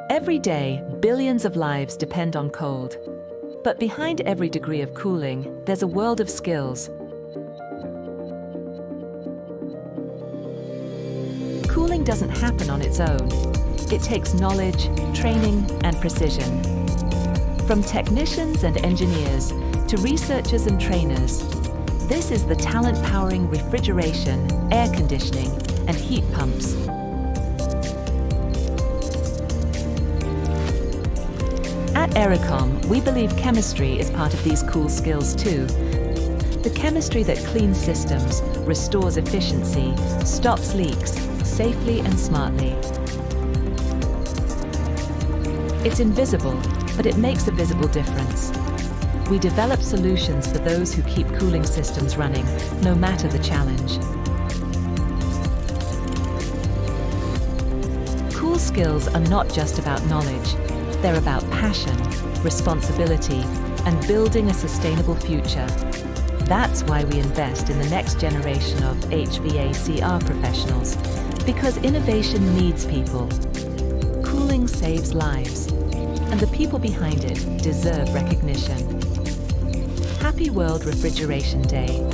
Every day, billions of lives depend on cold. But behind every degree of cooling, there's a world of skills. Cooling doesn't happen on its own. It takes knowledge, training, and precision. From technicians and engineers to researchers and trainers, this is the talent powering refrigeration, air conditioning, and heat pumps. At Errecom, we believe chemistry is part of these cool skills too. The chemistry that cleans systems, restores efficiency, stops leaks safely and smartly. It's invisible, but it makes a visible difference. We develop solutions for those who keep cooling systems running, no matter the challenge. Cool skills are not just about knowledge. They're about passion, responsibility, and building a sustainable future. That's why we invest in the next generation of HVACR professionals, because innovation needs people. Cooling saves lives, and the people behind it deserve recognition. Happy World Refrigeration Day.